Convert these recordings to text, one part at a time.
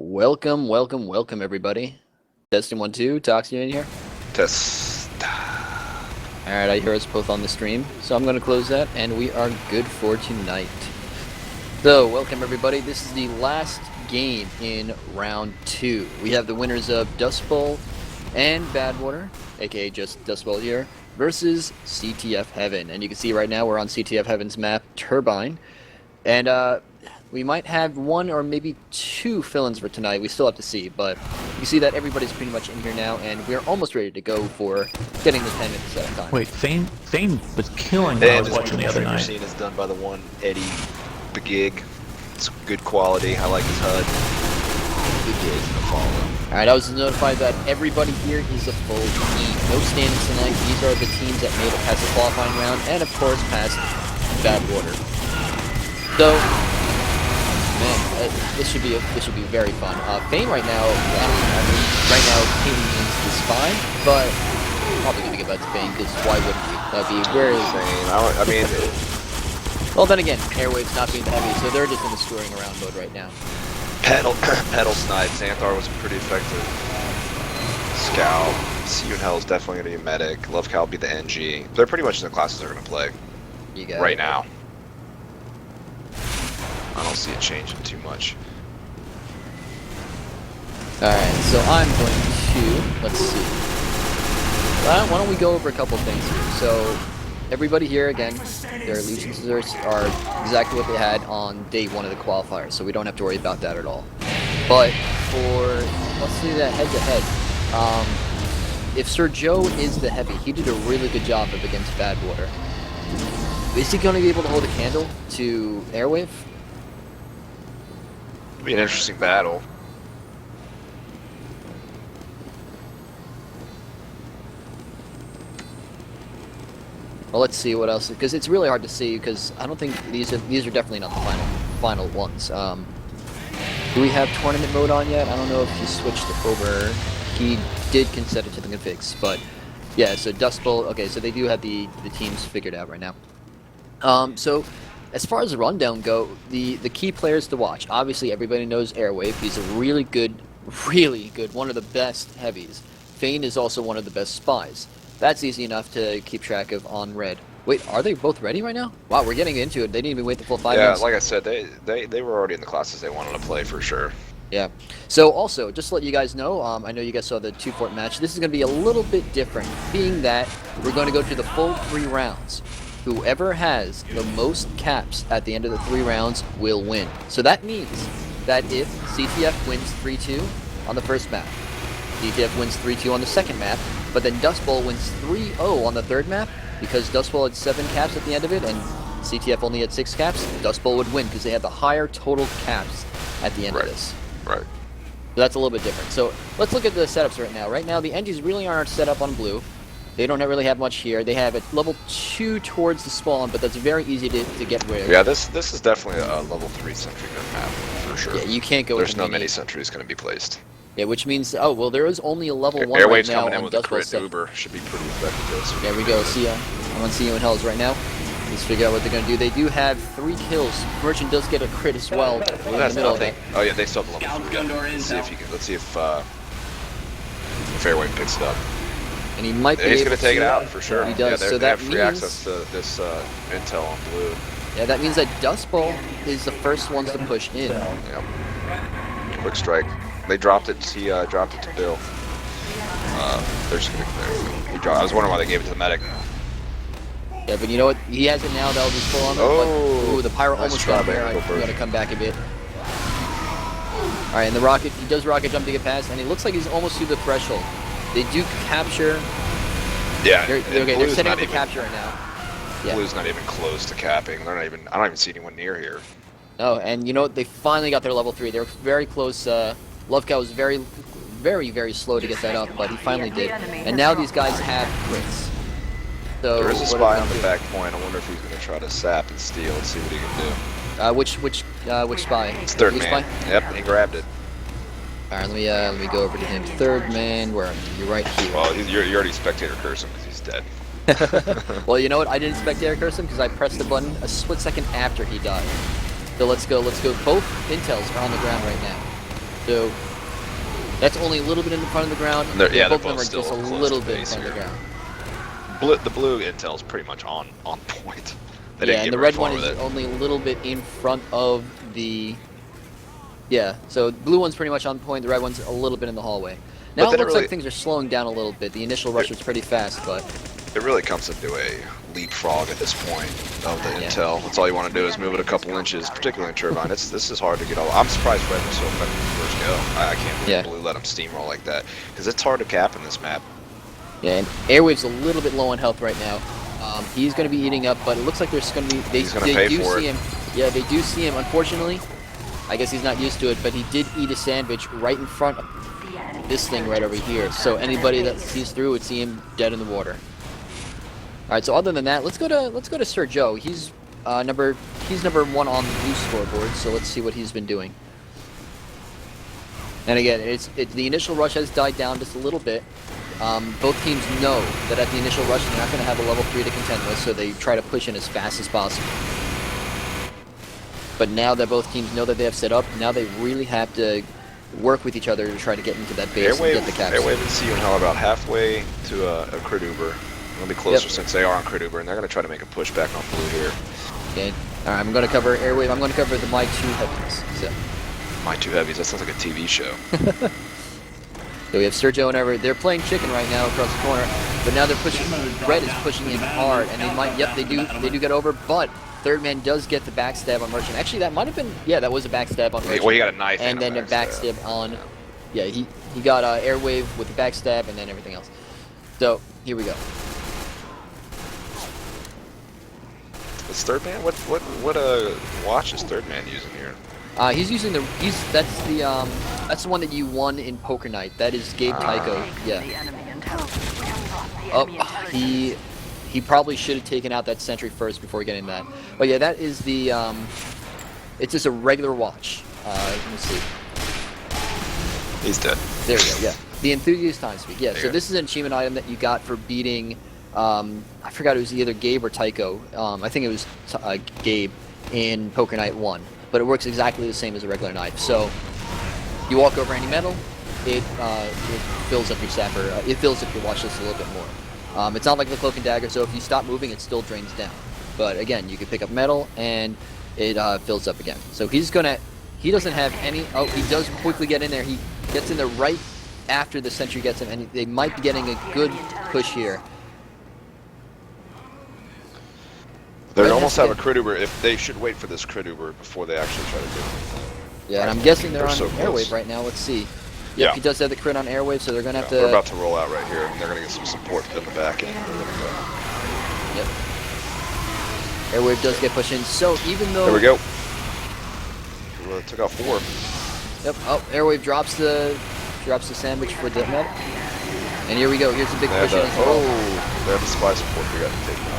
Welcome, welcome, welcome, everybody. Testing 1, 2, Toxie in here. Test. Alright, I hear us both on the stream, so I'm going to close that, and we are good for tonight. So, welcome, everybody. This is the last game in round 2. We have the winners of Dustbowl and Badwater, aka just Dustbowl here, versus CTF Heaven. And you can see right now we're on CTF Heaven's map, Turbine. And, we might have one or maybe two fill-ins for tonight. We still have to see, but you see that everybody's pretty much in here now, and we're almost ready to go for getting the 10 minutes at a time. Wait, Thane was killing when I was watching the other night. Machine is done by the one Eddie Begig. It's good quality. I like his HUD. Good gig to follow. Alright, I was notified that everybody here is a full team. No standings tonight. These are the teams that made it past the qualifying round, and of course past Badwater. So, man, this should be very fun. Fane right now, right now, Katie means is fine, but probably gonna give that to Fane because why wouldn't we? That'd be very insane. I mean, well, then again, Airwave's not being heavy, so they're just in the screwing around mode right now. pedal snipe. Xanthar was pretty effective. Scout. See You in Hell is definitely gonna be medic. Love Cow will be the NG. They're pretty much in the classes they're gonna play You got right it. now. I don't see it changing too much. Alright, so I'm going to, let's see. Why don't we go over a couple things here. So, everybody here, again, their allegiances are exactly what they had on day 1 of the qualifiers, so we don't have to worry about that at all. But for, let's see that head-to-head, if Sir Joe is the heavy, he did a really good job up against Badwater. Is he going to be able to hold a candle to Airwave? It'll be an interesting battle. Well, let's see what else, because it's really hard to see, because I don't think these are definitely not the final ones. Do we have tournament mode on yet? I don't know if he switched over. He did set it to the configs, but yeah. So Dust Bowl. Okay, so they do have the teams figured out right now. So as far as the rundown go, the key players to watch. Obviously, everybody knows Airwave. He's a really good, one of the best heavies. Fane is also one of the best spies. That's easy enough to keep track of on red. Wait, are they both ready right now? Wow, we're getting into it. They didn't even wait the full 5 minutes. Yeah, like I said, they were already in the classes they wanted to play for sure. Yeah. So also, just to let you guys know, I know you guys saw the 2-fort match. This is going to be a little bit different, being that we're going to go to the full 3 rounds. Whoever has the most caps at the end of the 3 rounds will win. So that means that if CTF wins 3-2 on the first map, CTF wins 3-2 on the second map, but then Dustbowl wins 3-0 on the third map, because Dustbowl had 7 caps at the end of it, and CTF only had 6 caps, Dustbowl would win, because they had the higher total caps at the end of this. Right. So that's a little bit different. So let's look at the setups right now. Right now, the NGs really aren't set up on blue. They don't really have much here. They have it level 2 towards the spawn, but that's very easy to get rid of. Yeah, this is definitely a level 3 sentry gun map, for sure. Yeah, you can't go There's with no many sentries going to be placed. Yeah, which means, oh, well, there is only a level 1 Airwave's right now coming in on with a Dustbowl crit 7. Uber. Should be pretty effective. There we go. See ya. I'm on See You in Hells right now. Let's figure out what they're going to do. They do have 3 kills. Merchant does get a crit as well in the middle of it. Oh yeah, they still have level 3. Let's see if Airwave picks it up. And he might be He's able going to take it out for sure. He does. Yeah, So they that have free means access to this intel on blue. yeah, that means that Dustbowl is the first ones to push in. Yep. Quick strike. They dropped it. He dropped it to Bill. They're just gonna. I was wondering why they gave it to the medic. Yeah, but you know what? He has it now. That'll just full on. Oh, ooh, the pyro nice almost got try, there. man. We got to come back a bit. All right, and the rocket. He does rocket jump to get past, and it looks like he's almost through the threshold. They do capture. Yeah. They're setting up the capture right now. Yeah. Blue's not even close to capping. They're not even. I don't even see anyone near here. Oh, and you know what? They finally got their level 3. They were very close. Love Cow was very slow to get that up, but he finally did. And now these guys have crits. So There is a spy on the back point. I wonder if he's going to try to sap and steal and see what he can do. Which spy? It's third Blue man. Spy? Yep, he grabbed it. All right, let me go over to him. Third man, where are you? You're right here. Well, you already spectator curse him because he's dead. Well, you know what? I didn't spectator curse him because I pressed the button a split second after he died. So let's go. Both intels are on the ground right now. So that's only a little bit in the front of the ground. And they're both of them both are still just a close little to bit in base front of the here. ground. The blue intel's pretty much on point. They Yeah, didn't and get the very red far one with is it. only a little bit in front of the. Yeah, so the blue one's pretty much on point. The red one's a little bit in the hallway. Now But it then looks really- like things are slowing down a little bit. The initial rush was pretty fast, but It really comes into a leapfrog at this point of the Yeah. intel. That's all you want to do is move it a couple inches, particularly in turbine. This is hard to get all. I'm surprised Red was so effective from the first go. I can't believe Yeah. Blue let him steamroll like that because it's hard to cap in this map. yeah, and Airwave's a little bit low on health right now. He's going to be eating up, but it looks like there's going to be. He's gonna they pay do for see it. him. Yeah, they do see him. Unfortunately, I guess he's not used to it, but he did eat a sandwich right in front of this thing right over here. So anybody that sees through would see him dead in the water. All right. So other than that, let's go to Sir Joe. He's number 1 on the blue scoreboard. So let's see what he's been doing. And again, the initial rush has died down just a little bit. Both teams know that at the initial rush they're not going to have a level 3 to contend with, so they try to push in as fast as possible. But now that both teams know that they have set up, now they really have to work with each other to try to get into that base and get the caps. Airwave and CU and Hell are about halfway to a crit Uber. They'll be closer Yep. since they are on crit Uber, and they're going to try to make a push back on Blue here. Okay. All right, I'm going to cover Airwave. I'm going to cover the My 2 heavies. So My two heavies, that sounds like a TV show. we have Sergio and Ever. They're playing chicken right now across the corner, but now they're pushing. Red is pushing in hard, and they might. Yep, they do get over, but Third Man does get the backstab on Merchant. Actually, that might have been. Yeah, that was a backstab on Merchant. Well, he got a knife and then a backstab on. Yeah, he got Airwave with the backstab and then everything else. So here we go. Is Third Man? What watch is Third Man using here? He's using that's the one that you won in Poker Night. That is Gabe Tycho. Yeah. Oh, he probably should have taken out that sentry first before getting that. But yeah, that is the it's just a regular watch. Let me see. He's dead. There we go. Yeah, the enthusiast time speed. Yeah. There So you go. this is an achievement item that you got for beating. I forgot it was either Gabe or Tycho. I think it was Gabe in Poker Night 1. But it works exactly the same as a regular knife. So you walk over any metal, it fills up your sapper. It fills up your watch list a little bit more. It's not like the cloak and dagger, so if you stop moving, it still drains down. But again, you can pick up metal and it fills up again. So he doesn't have any. Oh, he does quickly get in there. He gets in there right after the sentry gets him, and they might be getting a good push here. They Red almost has to have a crit Uber. If they should wait for this crit Uber before they actually try to do anything. Yeah, and I'm guessing they're They're on so close. Airwave right now. Let's see. Yep, Yeah. he does have the crit on Airwave, so they're going to have to... We're about to roll out right here, and they're going to get some support in the back end. Yep. Airwave does get pushed in, so even though... There we go. Took out 4. Yep, oh, Airwave drops the sandwich for the metal. And here we go, here's the big They have push in the, as well. they have the spy support. They got to take it out.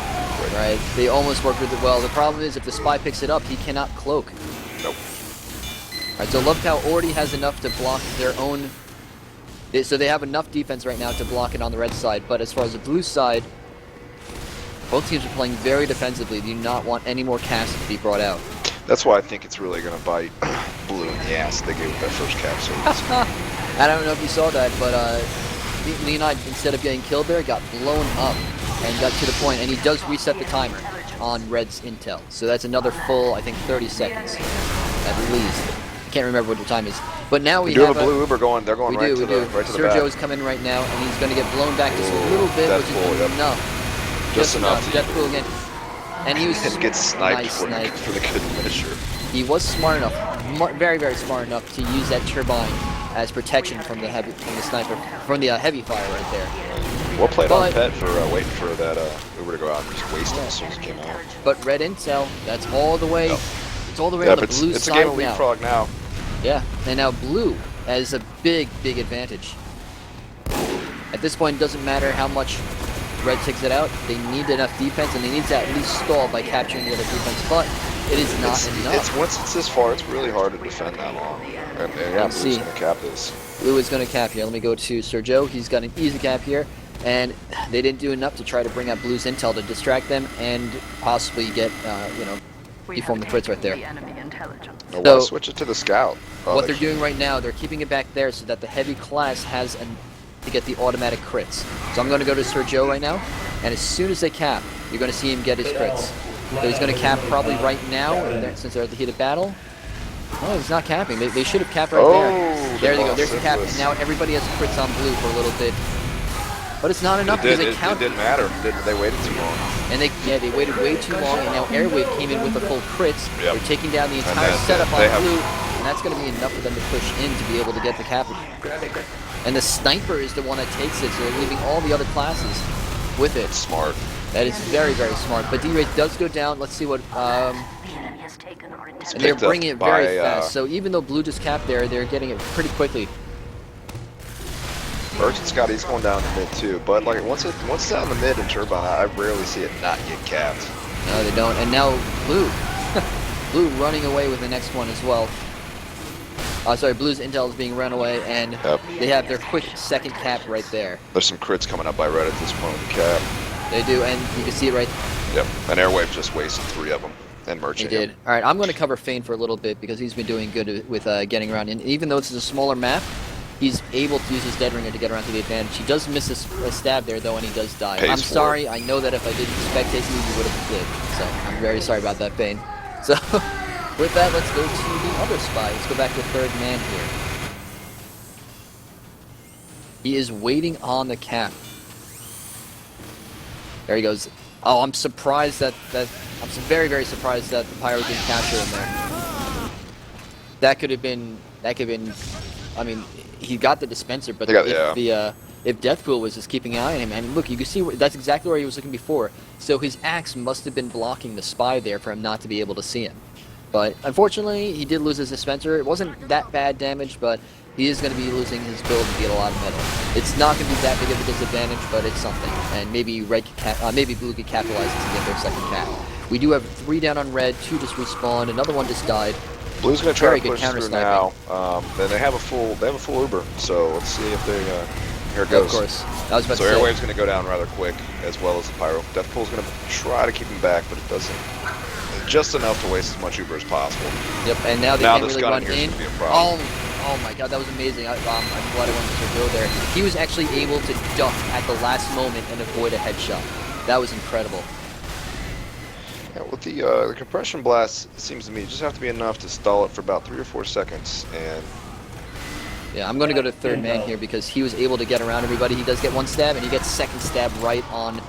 Right, they almost worked with it well. The problem is if the spy picks it up, he cannot cloak. Nope. Alright, so Love Cow already has enough to block their own... So they have enough defense right now to block it on the red side, but as far as the blue side, both teams are playing very defensively. They do not want any more casts to be brought out. That's why I think it's really going to bite Blue in the ass. They gave it that first cap service. I don't know if you saw that, but Leonide, instead of getting killed there, got blown up and got to the point, and he does reset the timer on Red's intel. So that's another full, I think, 30 seconds at least. I can't remember what the time is. But now we do have have a blue Uber going. They're going we right do. to the back. Sergio's coming right now, and he's going to get blown back just a little bit, Death which pool, is yep. enough. Just enough. Death pool again. And he was And gets sniped nice for, snipe. for the good measure. He was smart enough, very, very smart enough to use that turbine as protection from the heavy heavy fire right there. Well played on But- Pet for waiting for that Uber to go out and just waste it as soon as it came out. But red intel, that's all the way. Yep. It's all the way Yeah, on the but blue it's a side game of now. leapfrog now. Yeah, and now blue has a big, big advantage. At this point, it doesn't matter how much red takes it out. They need enough defense, and they need to at least stall by capturing the other defense. But it is not enough. Once it's this far, it's really hard to defend that long. And yeah, Let's Blue's see. going to cap this. Blue is going to cap here. Let me go to Sergio. He's got an easy cap here. And they didn't do enough to try to bring out Blue's intel to distract them and possibly get, deform the crits right there. No, So- why switch it to the scout? Oh, What they they're doing right now, they're keeping it back there so that the heavy class has to get the automatic crits. So I'm going to go to Sir Joe right now, and as soon as they cap, you're going to see him get his crits. So he's going to cap probably right now, since they're at the heat of battle. Oh, he's not capping. They should have capped right there. There you go. There's the cap. And now everybody has crits on blue for a little bit. But it's not enough because it count. didn't matter. They waited too long. And they waited way too long, and now Airwave came in with the full crits. Yep. They're taking down the entire then setup on they have- blue, and that's going to be enough for them to push in to be able to get the cap. And the sniper is the one that takes it, so they're leaving all the other classes with it. Smart. That is very, very smart. But D-Ray does go down. Let's see what... and they're picked up bringing it very by, fast. So even though blue just capped there, they're getting it pretty quickly. Urchin Scott, he's going down the mid too, but like once it's down the mid and Turbine, I rarely see it not get capped. No, they don't. And now blue. Blue running away with the next one as well. Sorry, Blue's intel is being run away, and Yep. they have their quick second cap right there. There's some crits coming up by red at this point with the cap. They do, and you can see it right. Yep, and Airwave just wasted 3 of them, and He Merchant. did. All right, I'm going to cover Fane for a little bit because he's been doing good with getting around. And even though this is a smaller map, he's able to use his Dead Ringer to get around to the advantage. He does miss a stab there, though, and he does die. Pays I'm for sorry. I know that if I didn't spectate you, you would have lived. So I'm very sorry about that, Fane. So with that, let's go to the other spy. Let's go back to third man here. He is waiting on the cap. There he goes. Oh, I'm surprised I'm very, very surprised that the Pyro didn't capture him there. That could have been, I mean, he got the dispenser, but if Deathpool was just keeping an eye on him, and look, you can see that's exactly where he was looking before. So his axe must have been blocking the spy there for him not to be able to see him. But unfortunately, he did lose his dispenser. It wasn't that bad damage, but he is going to be losing his build to get a lot of metal. It's not going to be that big of a disadvantage, but it's something. And maybe maybe blue could capitalize to get their second cap. We do have 3 down on red, 2 just respawned, another one just died. Blue's gonna try Very to good push counter through now. Then they have a full Uber, so let's see if they here it goes. Of course. I was about So to say. Airwave's gonna go down rather quick, as well as the Pyro. Deathpool's gonna try to keep him back, but it doesn't. Just enough to waste as much Uber as possible. Yep, and now they Now can't this really gun run here is in. gonna be a problem. Oh my god, that was amazing. I'm glad I wanted to go there. He was actually able to duck at the last moment and avoid a headshot. That was incredible. Yeah, with the compression blast, it seems to me, you just have to be enough to stall it for about 3 or 4 seconds, and Yeah, I'm going to go to third man here because he was able to get around everybody. He does get 1 stab, and he gets second stab right on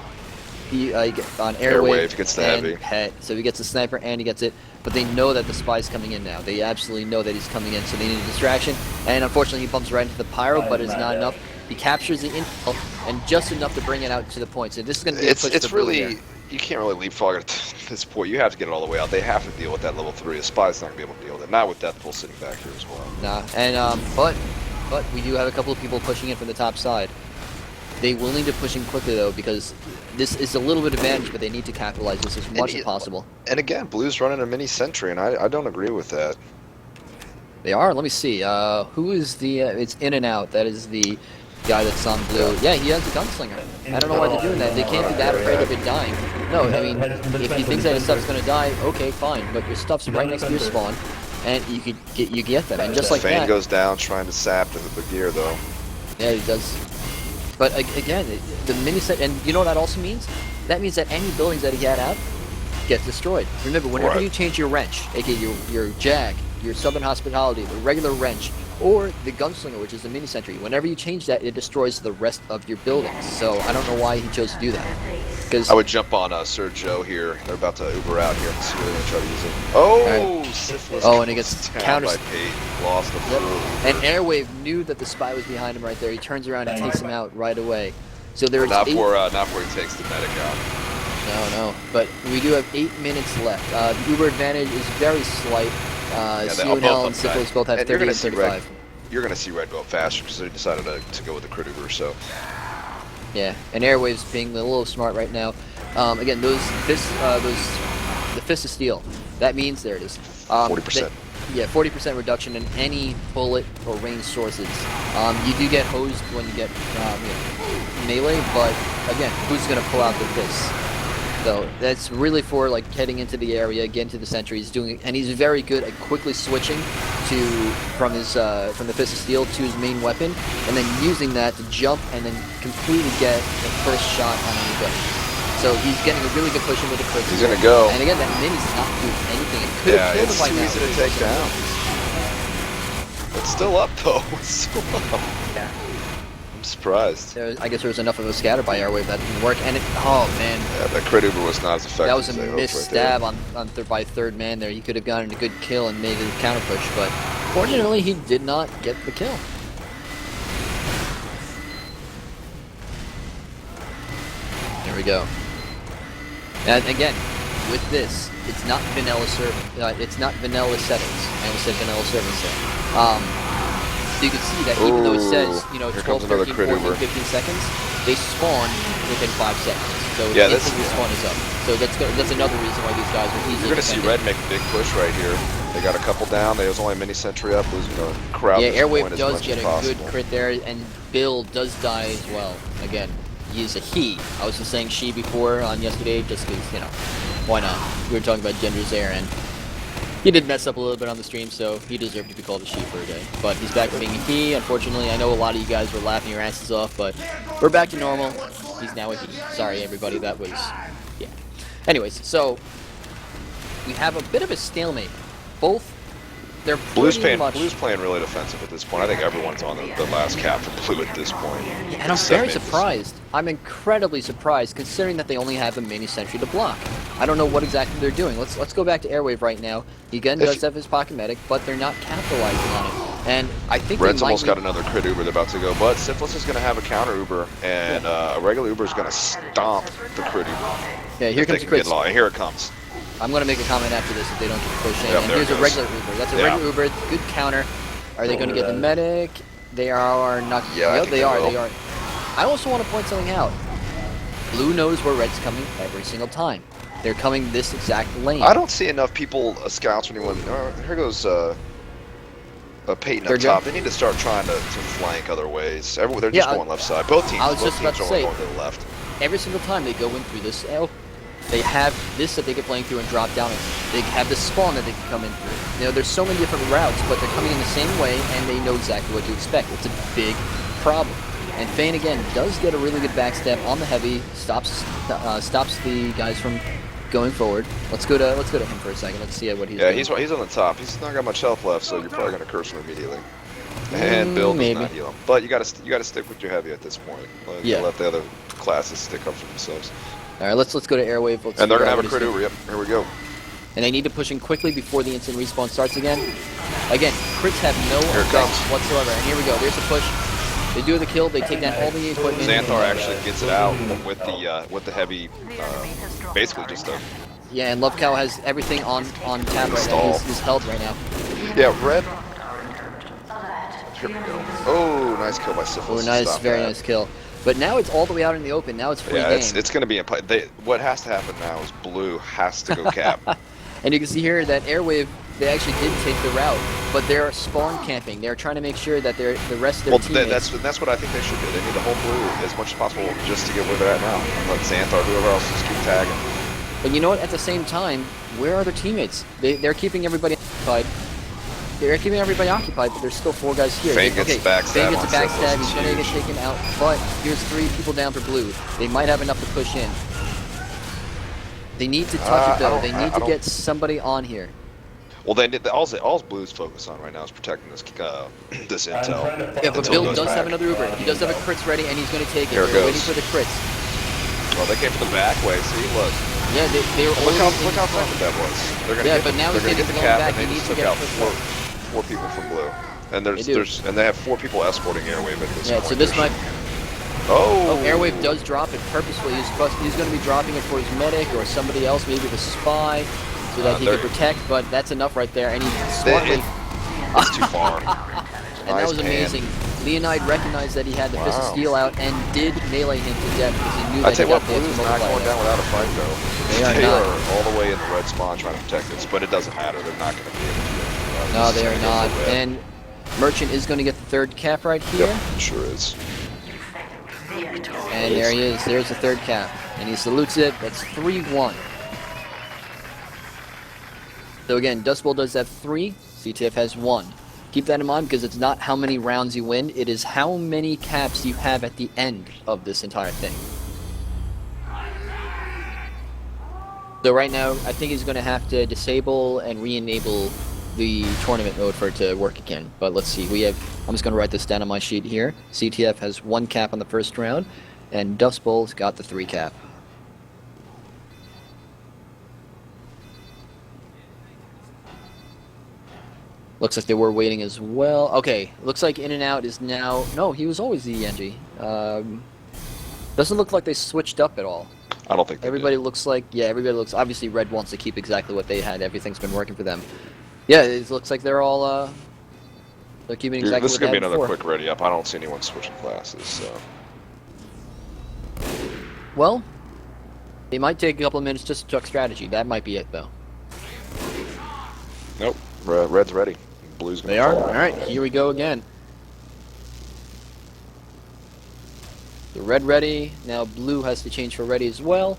the on Airwave gets the and heavy. Pet. So he gets the sniper and he gets it. But they know that the spy's coming in now. They absolutely know that he's coming in, so they need a distraction. And unfortunately, he bumps right into the Pyro, but it's not enough. He captures the intel and just enough to bring it out to the point. So this is going to be a push it's for blue really here. you can't really leapfrog at this point. You have to get it all the way out. They have to deal with that level 3. A spy's not gonna be able to deal with it. Not with Deathpool sitting back here as well. Nah, and but we do have a couple of people pushing in from the top side. They will need to push in quickly though because this is a little bit advantage, but they need to capitalize this as much as possible. And again, Blue's running a mini sentry, and I don't agree with that. They are. Let me see. Who is the? It's In and Out. That is the guy that's on blue. Yeah, he has a gunslinger. I don't know why they're doing that. They can't be that afraid of it dying. No, I mean, if he thinks that his stuff's gonna die, okay, fine. But your stuff's right next to your spawn, and you get them. And just like Fane that, goes down trying to sap the gear though. yeah, he does. But again, the mini set, and you know what that also means? That means that any buildings that he had out get destroyed. Remember, whenever Right. you change your wrench, aka your Jag, your Southern Hospitality, the regular wrench, or the Gunslinger, which is the mini sentry, whenever you change that, it destroys the rest of your buildings. So I don't know why he chose to do that. Because I would jump on Sir Joe here. They're about to Uber out here and see where they're gonna try to use it. Oh, syphilis. Oh, and he gets down counter- by Pate. Lost the Yep. fool. And Airwave knew that the spy was behind him right there. He turns around and takes him out right away. So there's Not 8. before he takes the medic out. No. But we do have 8 minutes left. The Uber advantage is very slight. they Ciunel both and have that. Syphilis both have And you're 30 gonna and see 35. You're gonna see Red go up faster because they decided to go with the crit Uber. So Yeah, and Airwave's being a little smart right now. Again, the Fist of Steel. That means, there it is. 40%. Yeah, 40% reduction in any bullet or range sources. You do get hosed when you get melee, but again, who's going to pull out the fists? So that's really for like heading into the area, getting to the sentry. He's doing, and he's very good at quickly switching from the Fist of Steel to his main weapon, and then using that to jump and then completely get the first shot on anybody. So he's getting a really good push in with the crit. He's gonna go. And again, that mini's not doing anything. It could have killed him it's by too now. easy to take down. It's still up though. It's still up. Yeah. I'm surprised. I guess there was enough of a scatter by Airwave that didn't work, and oh man, Yeah, that crit uber was not as effective. that was a as they hoped missed right there. stab by third man there. He could have gotten a good kill and made it a counter push, but fortunately he did not get the kill. There we go. And again, with this, it's not vanilla it's not vanilla settings. I almost said vanilla servers there. So you can see that even though it says, you know, Here 12, comes another 13, crit 14, uber. 15 seconds, they spawn within 5 seconds. So Yeah, instant respawn is up. So that's another reason why these guys are easily You're gonna see defended. Red make a big push right here. They got a couple down. There's only a mini sentry up, losing the crowd. Yeah, this Airwave point as does much get as a good possible. crit there, and Bill does die as well. Again, he's a he. I was just saying she before on yesterday, just because, you know, why not? We were talking about genders there, and he did mess up a little bit on the stream, so he deserved to be called a she for a day. But he's back to being a he. Unfortunately, I know a lot of you guys were laughing your asses off, but we're back to normal. He's now a he. Sorry, everybody, that was... yeah. Anyways, so we have a bit of a stalemate. Both, they're Blue's pretty playing really defensive at this point. I think everyone's on the last cap for Blue at this point. And I'm very surprised. I'm incredibly surprised, considering that they only have a mini sentry to block. I don't know what exactly they're doing. Let's go back to Airwave right now. He again does have his pocket medic, but they're not capitalizing on it. And I think Red's they might almost got another crit uber they're about to go, but Syphilis is going to have a counter uber, and a regular uber is going to stomp the crit uber. Yeah, here If comes they the can get crits. long. Here it comes. I'm going to make a comment after this if they don't get the push in. Yep, And there it here's a goes. regular Uber. That's a regular Uber. Good counter. Are they going to get the medic? They are not. Yeah, I Yep, think they they are. will. They are. I also want to point something out. Blue knows where Red's coming every single time. They're coming this exact lane. I don't see enough people, scouts or anyone. Here goes Peyton up Third top. jump. They need to start trying to flank other ways. They're Yeah, just going left side. Both teams. I was both just about teams to are say. going to the left. Every single time they go in through this L, they have this that they can flank through and drop down. They have this spawn that they can come in through. You know, there's so many different routes, but they're coming in the same way, and they know exactly what to expect. It's a big problem. And Fane again does get a really good backstab on the heavy, stops the guys from going forward. Let's go to him for a second. Let's see what he's doing. Yeah, he's on the top. He's not got much health left, so you're probably going to curse him immediately. And Bill does maybe. not heal him. But you got to stick with your heavy at this point. Yeah. Let the other classes stick up for themselves. All right, let's go to Airwave. Let's And they're figure going to out have a what crit he's over. Yep, here we go. and they need to push in quickly before the instant respawn starts again. Again, crits have no Here it effect comes. whatsoever. And here we go. There's a push. They do the kill. They take down all the equipment. Xanthar actually gets it out with the heavy, basically just a... Yeah, and Love Cow has everything on tap right now. Stall. He's held right now. Yeah, Red. Here we go. Oh, nice kill by Syphilis. Oh, nice, Stop very that. nice kill. But now it's all the way out in the open. Now it's free Yeah, game. it's going to be a... What has to happen now is Blue has to go cap. And you can see here that Airwave, they actually did take the route, but they're spawn camping. They're trying to make sure that the rest of their teammates... that's what I think they should do. They need to hold Blue as much as possible just to get where they're at now. And let Xanthar, whoever else, just keep tagging. But you know what? At the same time, where are their teammates? They're keeping everybody occupied. They're keeping everybody occupied, but there's still 4 guys here. Fane gets backstab Fane gets a on backstab. Syphilis. He's going to get taken out. But here's 3 people down for Blue. They might have enough to push in. They need to touch it, though. They need to get somebody on here. Well, all Blue's focus on right now is protecting this this intel. Yeah, but Until Bill it goes does back. have another Uber. He does have a crits ready, and he's going to take it. Here it They're goes. waiting for the crits. Well, they came from the back way. See, look. Yeah, they were Look already how in front. effective that was. They're gonna Yeah, get, but now they're he's gonna get the going cap, back. and they He just needs to took get out pushed four people from Blue. And They do. they have 4 people escorting Airwave at this Yeah, point. so this might... Oh, Oh, Airwave does drop it purposefully. He's going to be dropping it for his medic or somebody else, maybe the spy, so that he can protect, but that's enough right there. And he smartly... It's too far. And that Nice was pan. amazing. Leonide recognized that he had the Fist of Wow. Steel out and did melee him to death because he knew I that tell he you what, got the Blue's extra not multiplier. going down without a fight, though. They are not. all the way in the red spawn trying to protect this, but it doesn't matter. They're not going to be able to do it. No, This is they are gonna go not. for red. And Merchant is going to get the 3rd cap right here. Yep, it sure is. And there he is. There's the 3rd cap. And he salutes it. That's 3-1. So again, Dustbowl does have 3, CTF has 1. Keep that in mind because it's not how many rounds you win, it is how many caps you have at the end of this entire thing. So right now, I think he's going to have to disable and re-enable the tournament mode for it to work again. But let's see, I'm just going to write this down on my sheet here. CTF has 1 cap on the first round, and Dustbowl's got the 3 cap. Looks like they were waiting as well. Okay, looks like In and Out is now... No, he was always the NG. Doesn't look like they switched up at all. I don't think they Everybody did. looks like... Yeah, everybody looks... Obviously, Red wants to keep exactly what they had. Everything's been working for them. Yeah, it looks like they're all... They're keeping exactly This is what going they to be had another before. quick ready up. I don't see anyone switching classes, so... Well, they might take a couple of minutes just to talk strategy. That might be it, though. Nope. Red's ready. Blue's going They to are? follow. Alright, here we go again. The red ready. Now blue has to change for ready as well.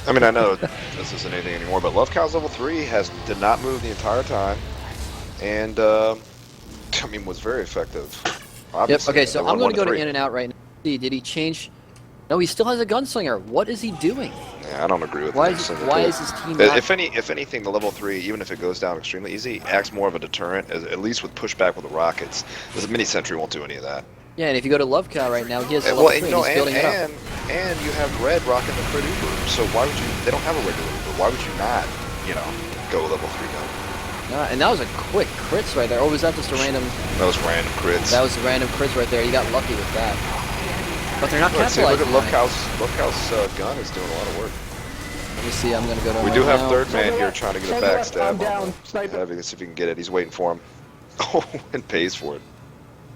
I mean, I know this isn't anything anymore, but Love Cow's level 3 did not move the entire time, and I mean, was very effective. Yep, Obviously, okay, so they I'm won going to go to 1-3. In and Out right now. See, did he change? No, he still has a gunslinger. What is he doing? Yeah, I don't agree with Why this. is his team not... If anything, the level 3, even if it goes down extremely easy, acts more of a deterrent, at least with pushback with the rockets. This mini sentry won't do any of that. Yeah, and if you go to Love Cow right now, he has a Well, level 3 and he's building it up. and you have Red rocking the crit Uber, so why would you? They don't have a regular Uber. Why would you not, go level 3 now? And that was a quick crits right there. Or was that just a random... Those random crits. That was a random crits right there. You got lucky with that. But they're not Look capitalizing at Love on it. Cow's gun is doing a lot of work. Let me see, I'm going to go to... We right do have now. third man here trying to get a backstab. I'm down. Sniper. Heavy, let's see if he can get it. He's waiting for him. Oh, and pays for it.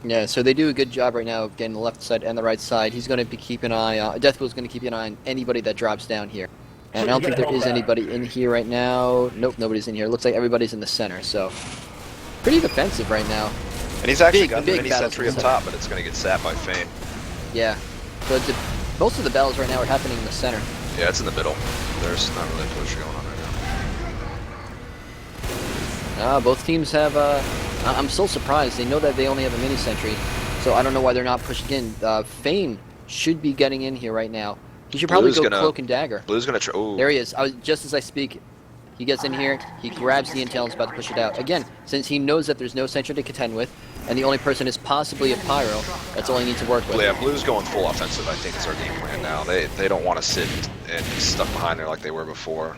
Yeah, so they do a good job right now of getting the left side and the right side. He's going to be keeping an eye on... Deathpool's going to keep an eye on anybody that drops down here. And I don't think there is anybody in here right now. Nope, nobody's in here. Looks like everybody's in the center, so... Pretty defensive right now. And he's actually Big- got the big mini battles sentry in up the top, but it's going to get sapped by Fane. Yeah. So most of the battles right now are happening in the center. Yeah, it's in the middle. There's not really a push going on right now. Both teams have... I'm still surprised. They know that they only have a mini sentry, so I don't know why they're not pushing in. Fane should be getting in here right now. He should probably go cloak and dagger. Blue's going to try... Ooh. There he is. Just as I speak, he gets in here, he grabs the intel and is about to push it out. Again, since he knows that there's no sentry to contend with, and the only person is possibly a pyro, that's all he needs to work with. Yeah, Blue's going full offensive, I think, is our game plan now. They don't want to sit and be stuck behind there like they were before.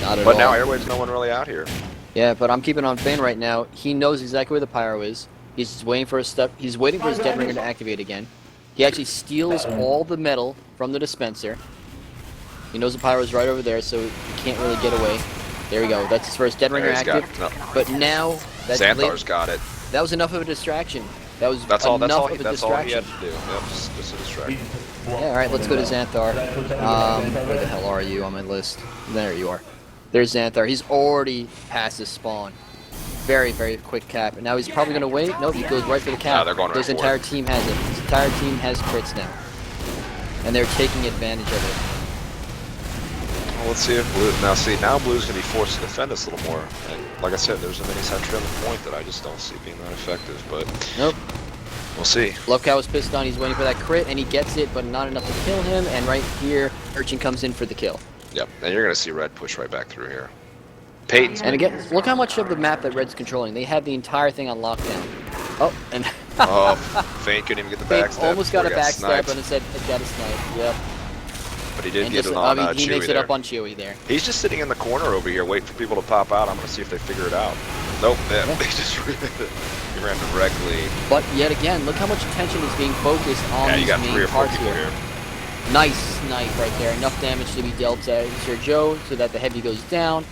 Not at But all. now Airwave's no one really out here. Yeah, but I'm keeping on Fane right now. He knows exactly where the pyro is. He's just waiting for He's waiting for his dead ringer to activate again. He actually steals all the metal from the dispenser. He knows the pyro is right over there, so he can't really get away. There we go. That's his first dead ringer There, he's got active. it. No. But now that's Xanthar's got it. That was enough of a distraction. That's all he distraction. had to do. Yep, just a distraction. Yeah, alright, let's go to Xanthar. Where the hell are you on my list? There you are. There's Xanthar. He's already past his spawn. Very, very quick cap. And now he's probably going to wait. Nope, he goes right for the cap. No, they're going right His for entire it. team has it. His entire team has crits now. And they're taking advantage of it. Well, let's see if Blue... Now Blue's going to be forced to defend this a little more. And like I said, there's a mini sentry on the point that I just don't see being that effective, but... Nope. We'll see. Love Cow is pissed on. He's waiting for that crit, and he gets it, but not enough to kill him. And right here, Urchin comes in for the kill. Yep, and you're going to see Red push right back through here. Peyton's And again, look how much of the map that Red's controlling. They have the entire thing on lockdown. Oh, and Oh, Fane couldn't even get the they backstab. almost got a before he backstab, sniped. but instead it got a snipe. Yep. But he did And get just, it on he Chewie makes it there. up on Chewie there. He's just sitting in the corner over here waiting for people to pop out. I'm going to see if they figure it out. Nope, yeah. They just he ran directly. But yet again, look how much attention is being focused on Yeah, these you got main 3 or 4 parts people here. here. Nice snipe right there. Enough damage to be dealt to Sir Joe so that the heavy goes down.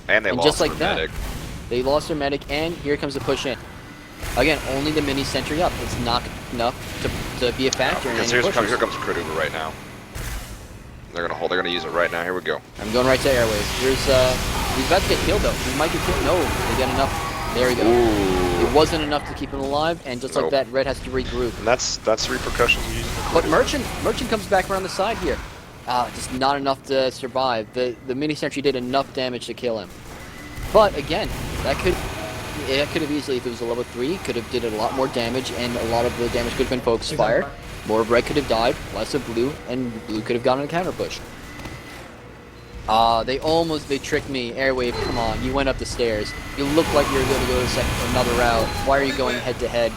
And they And lost just like their that. medic. They lost their medic, and here comes the push in. Again, only the mini sentry up. It's not enough to be a factor in Because any here pushes. comes Crit Uber right now. They're gonna hold. They're gonna use it right now. Here we go. I'm going right to Airways. Here's he's about to get killed though. He might get killed. No, they get enough There we go. Ooh. It wasn't enough to keep him alive, and just like Nope. that, Red has to regroup. And that's the repercussions of using the But Cruiser. Merchant comes back around the side here. Just not enough to survive. The mini sentry did enough damage to kill him. But again, that could have easily, if it was a level 3, could have did a lot more damage, and a lot of the damage could have been focus fire. More of Red could have died, less of Blue, and Blue could have gotten a counter push. They tricked me. Airwave, come on, you went up the stairs. You look like you were going to go to another route. Why are you going head to head?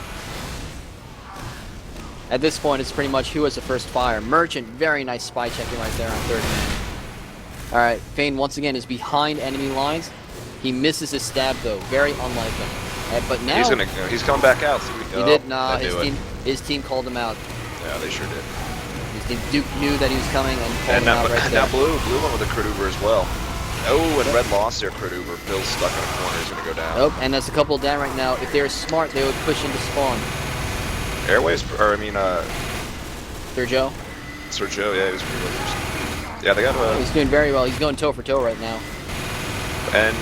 At this point, it's pretty much who has the first fire. Merchant, very nice spy checking right there on third man. Alright, Fane once again is behind enemy lines. He misses his stab though, very unlike him. But now He's coming back out. So he did. Nah, his team called him out. Yeah, they sure did. His team Duke knew that he was coming and called him out right there. Now Blue went with the crit Uber as well. Oh, and Red lost their crit Uber. Bill's stuck in a corner. He's gonna go down. Nope, and there's a couple down right now. If they were smart, they would push into spawn. Airways, or I mean, Sir Joe. Sir Joe, yeah, he was pretty good. Yeah, they got He's doing very well. He's going toe for toe right now. and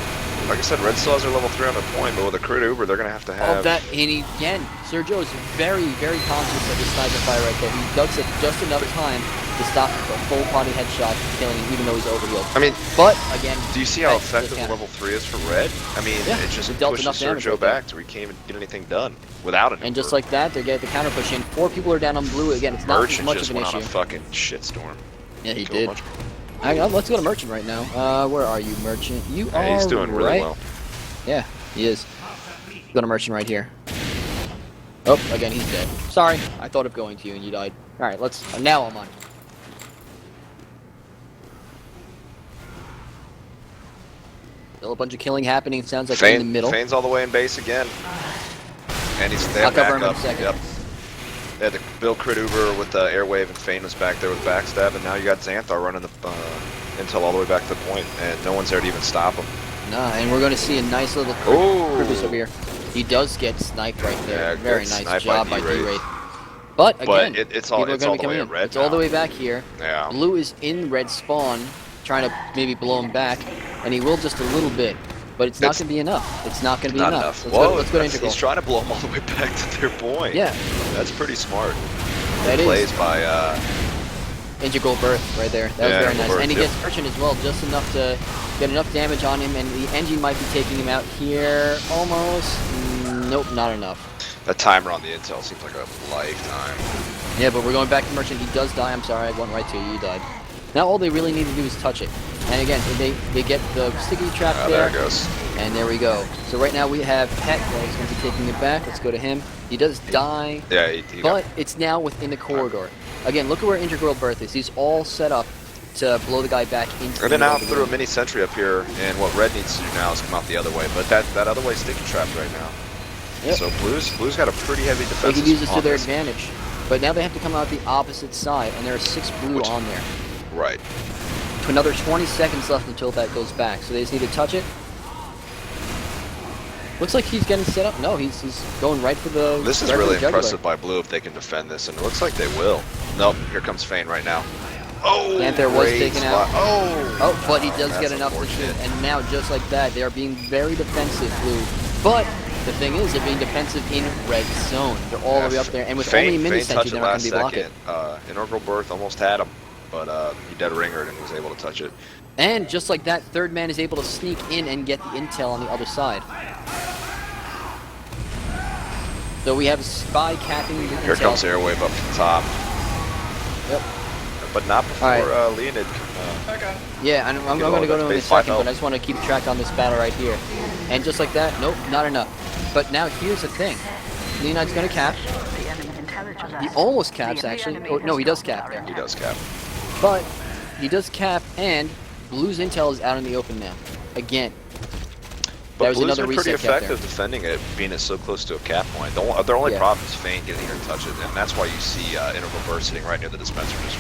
like I said, Red still has their level 3 on their point, but with a crit Uber, they're gonna have to have. Oh, that, and again, Sir Joe is very, very conscious of the sniper fire right there. He ducks it just enough time to stop the full body headshot, killing him, even though he's overhealed. I mean, but again, do you see how effective the level 3 is for Red? I mean, yeah, it just dealt pushes enough Sir damage Joe right there. back to where he can't even get anything done without it. And just like that, they get the counter push in. 4 people are down on Blue again. It's not Merchant much just of an went issue. on a fucking shitstorm. Yeah, he Killed a did. bunch of- Hang on, let's go to Merchant right now. Where are you, Merchant? You are Yeah, he's doing really right. well. Yeah, he is. Go to Merchant right here. Oh, again, he's dead. Sorry, I thought of going to you and you died. Alright, now I'm on. Still a bunch of killing happening, it sounds like in the middle. Fane's all the way in base again. And they I'll have cover him in a backup. second. Yep. They had the Bill crit Uber with the Airwave, and Fane was back there with backstab, and now you got Xanthar running the intel all the way back to the point, and no one's there to even stop him. Nah, and we're going to see a nice little Crippus over here. He does get sniped right there. Yeah, Very good nice snipe job by by D-Wraith. D-Wraith. But again, it's all people are going to be the way coming at in. Red It's all the now. way back here. Yeah. Blue is in Red spawn, trying to maybe blow him back, and he will just a little bit. But it's not going to be enough. It's not going to be Not enough. enough. Let's go to Integral. He's trying to blow them all the way back to their point. Yeah. That's pretty smart. That Plays is by Integral Birth right there. That was Yeah, very Integral nice. Birth, And he yep. gets Merchant as well, just enough to get enough damage on him, and the engine might be taking him out here. Almost. Nope, not enough. that timer on the intel seems like a lifetime. Yeah, but we're going back to Merchant. He does die. I'm sorry, I went right to you. You died. Now all they really need to do is touch it. And again, they get the sticky trap There there. it goes. And there we go. So right now we have Pet that is going to be taking it back. Let's go to him. He does die, Yeah, he but it's now within the corridor. Again, look at where Integral Birth is. He's all set up to blow the guy back into And then the out other through a room. mini sentry up here, and what Red needs to do now is come out the other way. But that other way sticky trapped right now. Yep. So Blue's got a pretty heavy defense. They can use this to their advantage. But now they have to come out the opposite side, and there are 6 Blue on there. Right. Another 20 seconds left until that goes back, so they just need to touch it. Looks like he's getting set up. No, he's going right for the. This is right for really the jugular. impressive by Blue if they can defend this, and it looks like they will. Nope, here comes Fane right now. Oh, Panther was great taken out. spot. Oh, Oh, but he does that's get enough to shoot, unfortunate. and now just like that, they are being very defensive, Blue. But the thing is, they're being defensive in red zone. They're all the way up there, and with only a mini Fane sentry, touched they're it not going last to be blocking. second. Integral Birth almost had him, but he dead ringered and was able to touch it. And just like that, third man is able to sneak in and get the intel on the other side. So we have Spy capping the Here intel. comes Airwave up from top, Yep. but not before All Leonid. Yeah, and I'm Get going all to go to that him in a base fight second, help. but I just want to keep track on this battle right here. And just like that, nope, not enough. But now here's the thing. Leonid's going to cap. He almost caps, actually. Oh, no, he does cap there. He does cap. But he does cap, and Blue's intel is out in the open now. Again. But That was Blue's another been pretty reset cap effective defending it, being it so close to a cap point. Their only Yeah. problem is Fane getting here and touch it, and that's why you see Integral Birth sitting right near the dispenser. Just,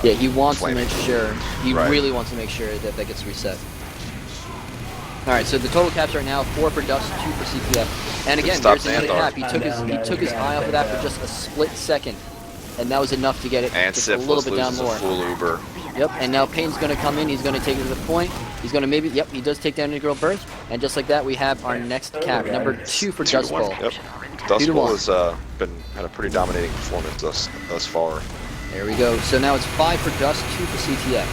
Yeah, he wants to flaming. make sure. He Right. really wants to make sure that that gets reset. Alright, so the total caps right now, 4 for Dust, 2 for CTF. And again, stop there's another Xanthar. cap. He took his eye off of that for just a split second. and that was enough to get it And just a little Syphilis bit down loses a more. full Uber. Yep, and now Payne's going to come in. He's going to take it to the point. He's going to maybe, yep, he does take down Integral Burst. And just like that, we have our next cap, number 2 for 2 to 1. Dustbowl. Yep. 2 to 1. Dustbowl has had a pretty dominating performance thus far. There we go. So now it's 5 for Dust, 2 for CTF.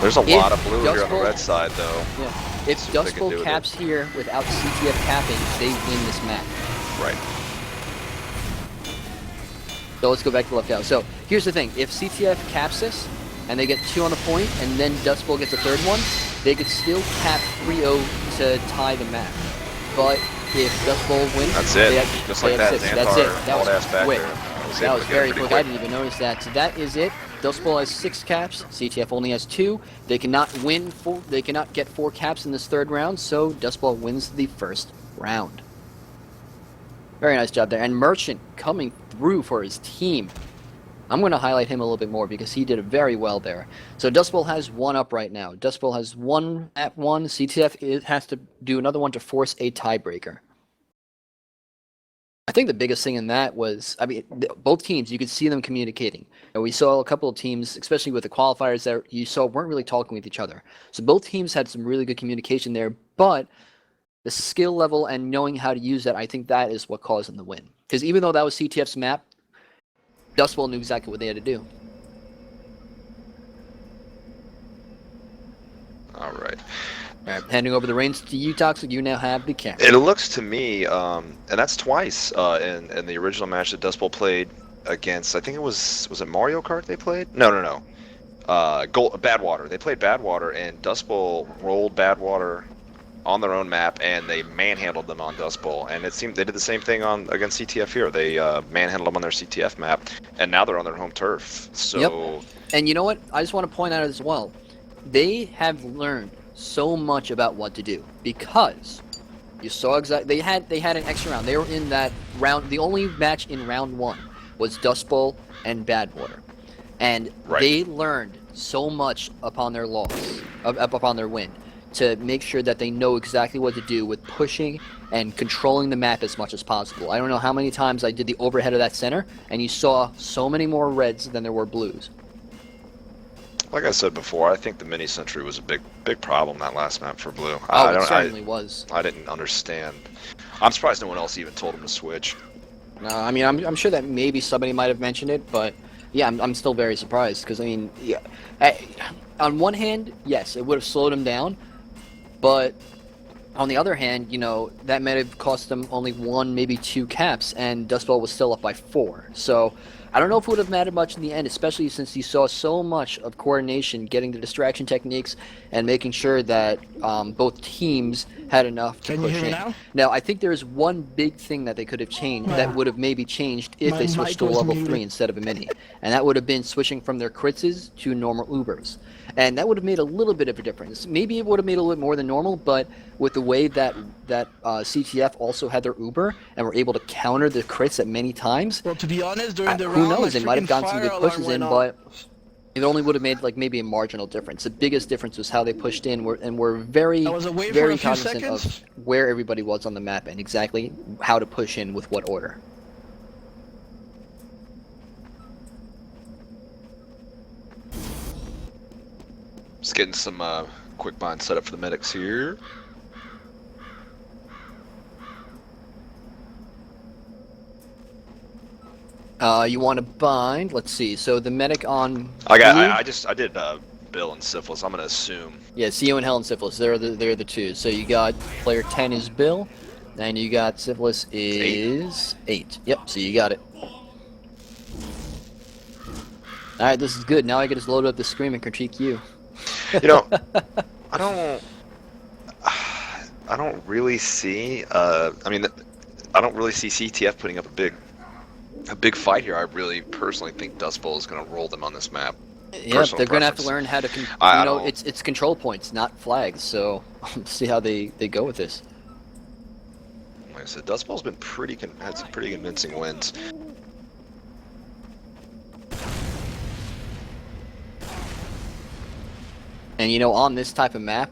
There's a If lot of blue here on the Dustbowl- red side, though. Yeah. If See what they can do Dustbowl with caps here without CTF capping, they win this match. Right. So let's go back to left out. So here's the thing. If CTF caps this, and they get 2 on the point, and then Dustbowl gets a 3rd one, they could still cap 3-0 to tie the map. But if Dustbowl wins, That's it. Just like that, that's it. Xanthar That's it. That hauled was ass back quick. there. That was very quick. I didn't even notice that. So that is it. Dustbowl has 6 caps. CTF only has 2. They cannot win. They cannot get 4 caps in this 3rd round. So Dustbowl wins the 1st round. Very nice job there. And Merchant coming through for his team. I'm going to highlight him a little bit more because he did very well there. So Dustbowl has 1 up right now. Dustbowl has 1 at 1. CTF has to do another one to force a tiebreaker. I think the biggest thing in that was, I mean, both teams, you could see them communicating. And we saw a couple of teams, especially with the qualifiers that you saw weren't really talking with each other. So both teams had some really good communication there, but the skill level and knowing how to use that, I think that is what caused them to win. Because even though that was CTF's map, Dustbowl knew exactly what they had to do. All right. All right, handing over the reins to you, Toxic. You now have the camera. It looks to me, and that's twice in the original match that Dustbowl played against. I think it was it Mario Kart they played? No. Badwater. They played Badwater, and Dustbowl rolled Badwater on their own map, and they manhandled them on Dustbowl. And it seemed they did the same thing against CTF here. They manhandled them on their CTF map, and now they're on their home turf. So. Yep. And you know what? I just want to point out as well, they have learned so much about what to do because you saw exactly they had an extra round. They were in that round. The only match in round 1 was Dustbowl and Badwater, and they learned so much upon their loss, upon their win, to make sure that they know exactly what to do with pushing and controlling the map as much as possible. I don't know how many times I did the overhead of that center, and you saw so many more reds than there were blues. Like I said before, I think the mini sentry was a big problem that last map for blue. It certainly was. I didn't understand. I'm surprised no one else even told him to switch. No, I mean, I'm sure that maybe somebody might have mentioned it, but yeah, I'm still very surprised because I mean, yeah, on one hand, yes, it would have slowed him down, but on the other hand, you know, that might have cost them only 1, maybe 2 caps, and Dustbowl was still up by 4. So I don't know if it would have mattered much in the end, especially since you saw so much of coordination, getting the distraction techniques, and making sure that both teams had enough to push in. Now, I think there's one big thing that they could have changed that would have maybe changed if they switched to a level 3 instead of a mini, and that would have been switching from their critzes to normal Ubers. And that would have made a little bit of a difference. Maybe it would have made a little bit more than normal, but with the way that CTF also had their Uber and were able to counter the crits at many times, well, to be honest, during the who round, knows? They might have gotten some good pushes in, but it only would have made like maybe a marginal difference. The biggest difference was how they pushed in, and were very, very cognizant of where everybody was on the map and exactly how to push in with what order. Just getting some quick bind set up for the medics here. You want to bind? Let's see. So the medic on. I did Bill and Syphilis. I'm gonna assume. Yeah, CO and Hell and Syphilis. They're the 2. So you got player 10 is Bill, and you got Syphilis is 8. Yep. So you got it. All right, this is good. Now I can just load up the screen and critique you. You know, I don't really see. I don't really see CTF putting up a big fight here. I really personally think Dustbowl is going to roll them on this map. Yeah, they're going to have to learn how to. It's control points, not flags. So see how they go with this. Like I said, Dustbowl's been had some pretty convincing wins. And you know, on this type of map,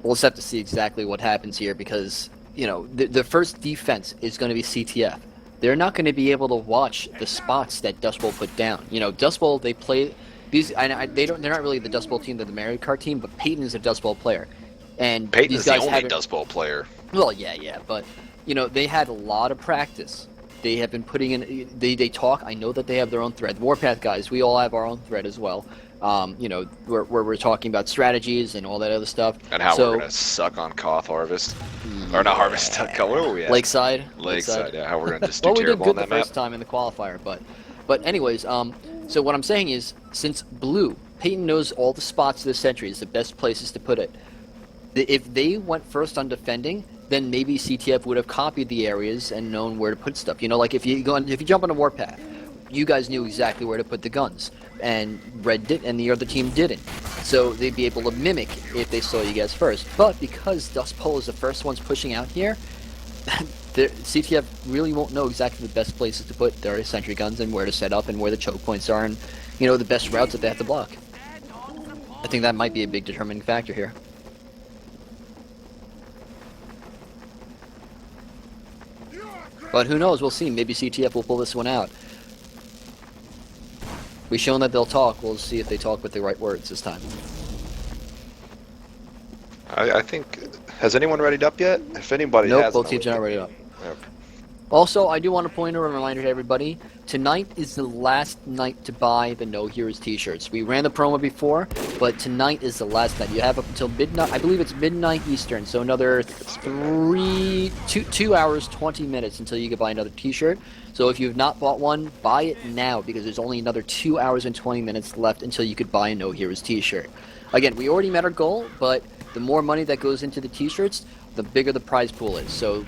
we'll just have to see exactly what happens here because, you know, the first defense is going to be CTF. they're not going to be able to watch the spots that Dustbowl put down. You know, Dustbowl, they play these. They're not really the Dustbowl team; they're the Mario Kart team. But Peyton is a Dustbowl player, and Peyton these is the guys only haven't. Dust Bowl player. Well, yeah, but you know, they had a lot of practice. They have been putting in. They talk. I know that they have their own thread. Warpath guys, we all have our own thread as well. You know, where we're talking about strategies and all that other stuff. And how we're gonna suck on Koth Harvest, or not Harvest. Where were we at? Lakeside. Yeah, how we're gonna just do well, we did terrible good on the that map. first time in the qualifier, but anyways, so what I'm saying is, since Blue, Peyton knows all the spots of the sentries, the best places to put it. If they went first on defending, then maybe CTF would have copied the areas and known where to put stuff. You know, like if you jump on a warpath, you guys knew exactly where to put the guns, and Red did, and the other team didn't. So they'd be able to mimic if they saw you guys first. But because Dustbowl is the first ones pushing out here, CTF really won't know exactly the best places to put their sentry guns and where to set up and where the choke points are, and you know the best routes that they have to block. I think that might be a big determining factor here. But who knows? We'll see. Maybe CTF will pull this one out. We've shown that they'll talk. We'll see if they talk with the right words this time. I think. Has anyone readied up yet? If anybody Nope, has, both teams are not ready up. Okay. Also, I do want to point out a reminder to everybody. Tonight is the last night to buy the No Heroes t-shirts. We ran the promo before, but tonight is the last night. You have up until midnight. I believe it's midnight Eastern, so another 2 hours, 20 minutes until you can buy another t-shirt. So if you've not bought one, buy it now, because there's only another 2 hours and 20 minutes left until you could buy a No Heroes t-shirt. Again, we already met our goal, but the more money that goes into the t-shirts, the bigger the prize pool is. So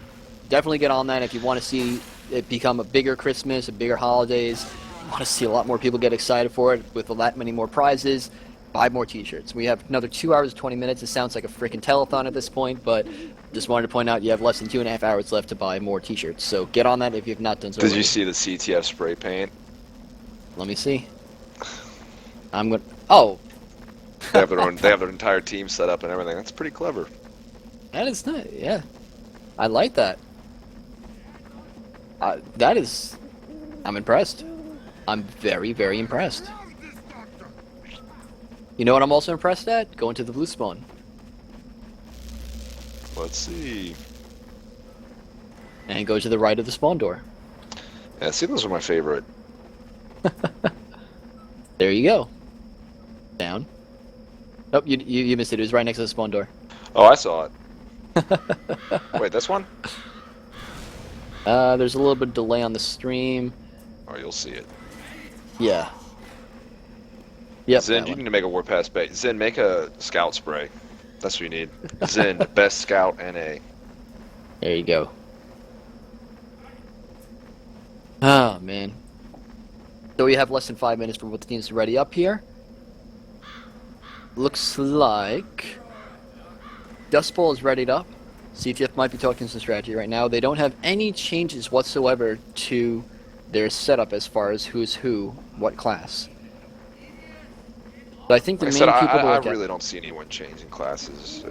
definitely get on that if you want to see it become a bigger Christmas, a bigger holidays. You want to see a lot more people get excited for it with that many more prizes. Buy more t-shirts. We have another 2 hours and 20 minutes. It sounds like a freaking telethon at this point, but just wanted to point out you have less than 2.5 hours left to buy more t-shirts. So get on that if you've not done so already. Did you see the CTF spray paint? Let me see. I'm going to... Oh! They have their entire team set up and everything. That's pretty clever. That is nice, yeah. I like that. I'm impressed. I'm very, very impressed. You know what I'm also impressed at? Going to the blue spawn. Let's see. And go to the right of the spawn door. Yeah, see, those are my favorite. There you go. Down. Nope, you missed it. It was right next to the spawn door. Oh, I saw it. Wait, this one? There's a little bit of delay on the stream. Oh, you'll see it. Yeah. Yep. Zen, you need to make a warpath bait. Zen, make a scout spray. That's what you need. Zen, the best scout NA. There you go. Oh, man. So we have less than 5 minutes for both the teams to ready up here. Looks like Dustbowl is readied up. CTF might be talking some strategy right now. They don't have any changes whatsoever to their setup as far as who's who, what class. But I think the Like main I said, people to I look really at... don't see anyone changing classes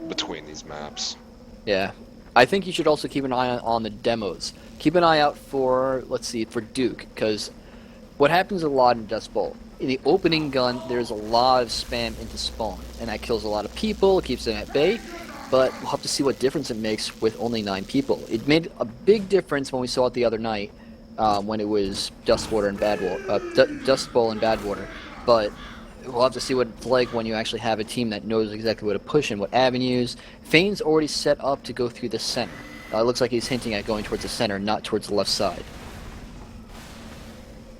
between these maps. Yeah. I think you should also keep an eye on the demos. Keep an eye out for, let's see, for Duke, because what happens a lot in Dustbowl, in the opening gun, there's a lot of spam into spawn, and that kills a lot of people, keeps them at bay, but we'll have to see what difference it makes with only 9 people. It made a big difference when we saw it the other night, when it was Dustbowl and Badwater, but we'll have to see what it's like when you actually have a team that knows exactly what to push and what avenues. Fane's already set up to go through the center. It looks like he's hinting at going towards the center, not towards the left side.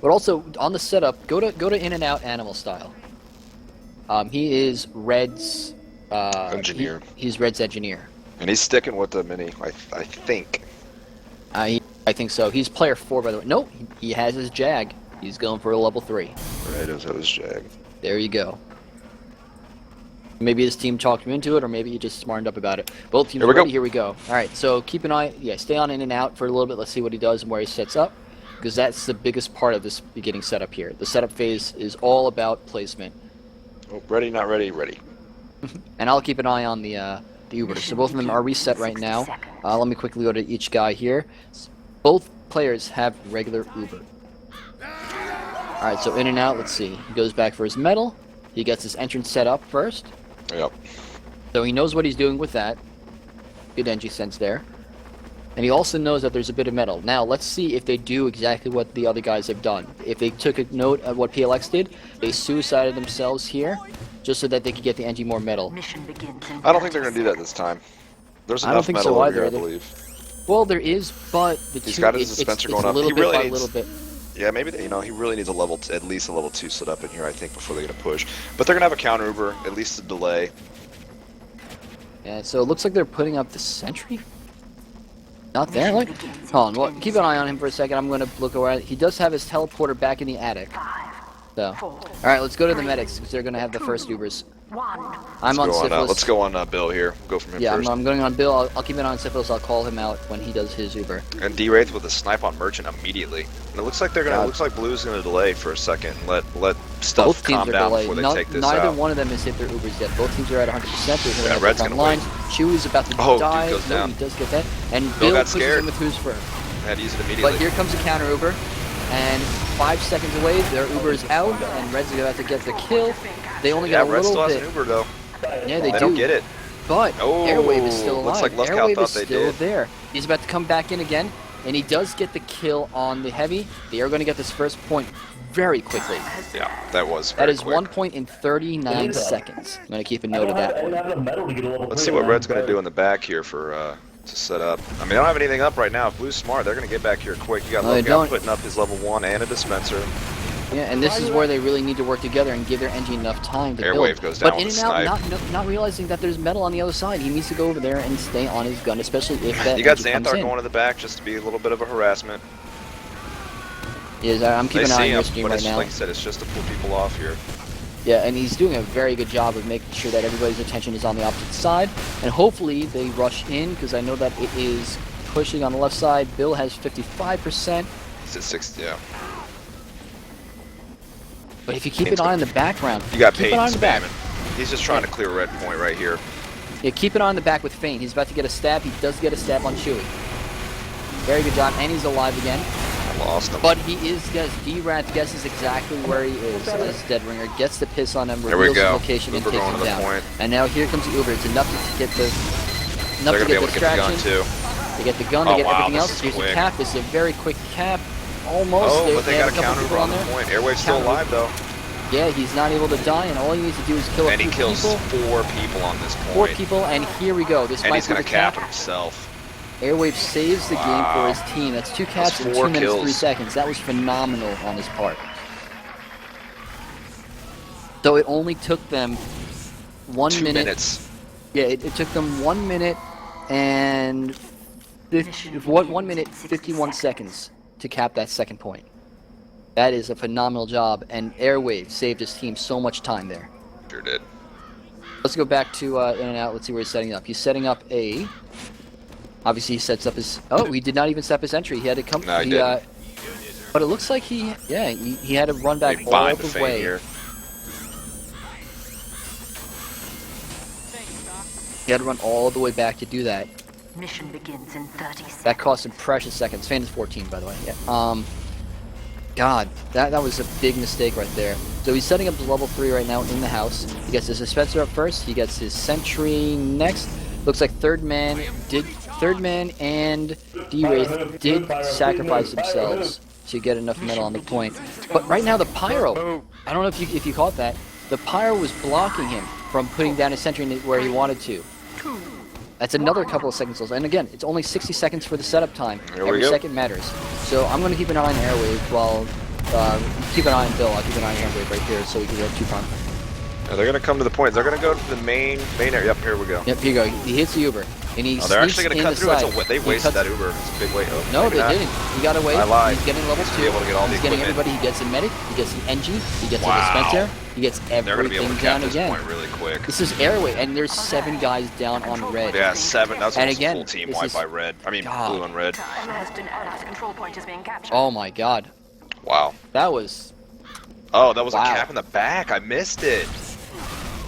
But also, on the setup, go to in and out animal style. He is Red's... engineer. He's Red's engineer. And he's sticking with the mini, I think. I think so. He's player 4, by the way. Nope, he has his Jag. He's going for a level 3. Right, it was Jag. There you go. Maybe his team talked him into it, or maybe he just smartened up about it. Both teams are ready. Here we go. All right, so keep an eye. Yeah, stay on in and out for a little bit. Let's see what he does and where he sets up, because that's the biggest part of this beginning setup here. The setup phase is all about placement. Oh, ready, not ready, ready. And I'll keep an eye on the Ubers. So both of them are reset right now. Let me quickly go to each guy here. Both players have regular Uber. Alright, so in and out, let's see. He goes back for his medal. He gets his entrance set up first. Yep. So he knows what he's doing with that. Good NG sense there. And he also knows that there's a bit of metal. Now, let's see if they do exactly what the other guys have done. If they took a note of what PLX did, they suicided themselves here, just so that they could get the NG more metal. I don't think they're going to do that this time. There's I don't enough think metal so over either. here, I believe. Well, there is, but He's got his dispenser going up. Little He bit really by needs, little bit. Yeah, maybe he really needs at least a level 2 set up in here, I think, before they get a push. But they're gonna have a counter Uber, at least a delay. Yeah, so it looks like they're putting up the sentry. Not there, like. Hold on, well, keep an eye on him for a second. I'm gonna look around. He does have his teleporter back in the attic. So, all right, let's go to the medics because they're gonna have the first Ubers. I'm on Syphilis. Let's go on Bill here. We'll go from him Yeah, first. I'm going on Bill. I'll keep it on Syphilis. I'll call him out when he does his Uber. And D-Wraith with a snipe on Merchant immediately. And it looks like they're gonna. Looks like Blue's gonna delay for a second. Let stuff Both teams calm are down delayed. before they take this Neither out. one of them has hit their Ubers yet. Both teams are at 100%. They're Yeah, at Red's the front gonna line. wait. Chewie's about to Oh, dude die. goes No, down. he does get that. And Bill Bill got pushes scared. him with who's first. Had to use it immediately. But here comes a counter Uber, and 5 seconds away, their Uber is out, and Red's about to get the kill. They only Yeah, got a Red still little has bit. an Uber though. Yeah, they do. don't get it. But Oh, Airwave is still alive. looks like Lefkow Airwave thought is they still did. there. He's about to come back in again, and he does get the kill on the heavy. They are going to get this first point very quickly. Yeah, that was. That Very is quick. 1 point in 39 seconds. I'm going to keep a note of that. Let's see what Red's gonna do in the back here for to set up. I mean, I don't have anything up right now. If Blue's smart, they're gonna get back here quick. You got No, they Lefkow don't. putting up his level 1 and a dispenser. Yeah, and this is where they really need to work together and give their engine enough time to Airwave build. goes down But in with and a out, snipe. not realizing that there's metal on the other side. He needs to go over there and stay on his gun, especially if that You got engine comes Xanthar in. going to the back just to be a little bit of a harassment. Yes, I'm keeping an eye on your him, stream but right it's, now. like I said, it's just to pull people off here. Yeah, and he's doing a very good job of making sure that everybody's attention is on the opposite side. And hopefully they rush in, because I know that it is pushing on the left side. Bill has 55%. He's at 60, yeah. But if you keep an eye on the background, You got keep an Peyton eye on the back. spamming. He's just trying to clear a red point right here. Yeah, keep an eye on the back with Feint. He's about to get a stab. He does get a stab on Chewie. Very good job, and he's alive again. I lost him. But he is, D-Rat guesses exactly where he is as Deadringer gets the piss on him, There we reveals go. his location, and Uber takes going him to the down. point. And now here comes the Uber. It's enough to get the They're gonna be able to get the gun distraction. too. They get the gun, Oh, they get wow, everything this else. is Here's quick. a cap. This is a very quick cap. Almost. Oh, but they have got a couple counter people on the point. Airwave's still Counter- alive though. Yeah, he's not able to die, and all he needs to do is kill And a he few kills people. 4 people on this point. 4 people, and here we go. This And might he's be gonna the cap cap. himself. Airwave saves the game for Wow. his team. That's 2 caps in 4 2 minutes, 3 kills. seconds. That was phenomenal on his part. So it only took them 1 2 minute. minutes. Yeah, it took them 1 minute and 1 minute 51 seconds to cap that second point. That is a phenomenal job, and Airwave saved his team so much time there. Sure did. Let's go back to in and out. Let's see where he's setting up. He's setting up a. Obviously, he sets up his. Oh, he did not even set up his entry. He had to come. No, he didn't. But it looks like he had to run back They all bind the feint way. here. He had to run all the way back to do that. Mission begins in 30 seconds. That cost him precious seconds. Feint is 14, by the way. Yeah. God, that was a big mistake right there. So he's setting up his level 3 right now in the house. He gets his dispenser up first. He gets his sentry next. Looks like Third Man and D-Wraith did sacrifice themselves to get enough metal on the point. But right now the Pyro, I don't know if you caught that. The Pyro was blocking him from putting down his sentry where he wanted to. That's another couple of seconds. And again, it's only 60 seconds for the setup time. Here we Every go. second matters. So I'm going to keep an eye on Airwave while keep an eye on Bill. I'll keep an eye on Airwave right here so we can get 2-prong. Now they're gonna come to the point. They're gonna go to the main area. Yep, here we go. Yep, here you go. He hits the Uber. And he Oh, they're sneaks actually gonna in cut the through. It's side. they He wasted cuts- that Uber. It's a big wait. Oh, No, maybe they not. didn't. You gotta wait. I lied. He's getting level Just 2. be able to get all the He's getting equipment. everybody. He gets a medic. He gets an NG. He gets Wow. a dispenser. He gets They're gonna be able everything to cap down this again. point really quick. This is Airwave, and there's 7 guys down on red. Yeah, 7. That's And almost again, a full team this wipe is- by red. I mean, God. blue and red. Time has been added. Control point is being captured. Oh my God, Wow. that was Oh, that was Wow. a cap in the back. I missed it.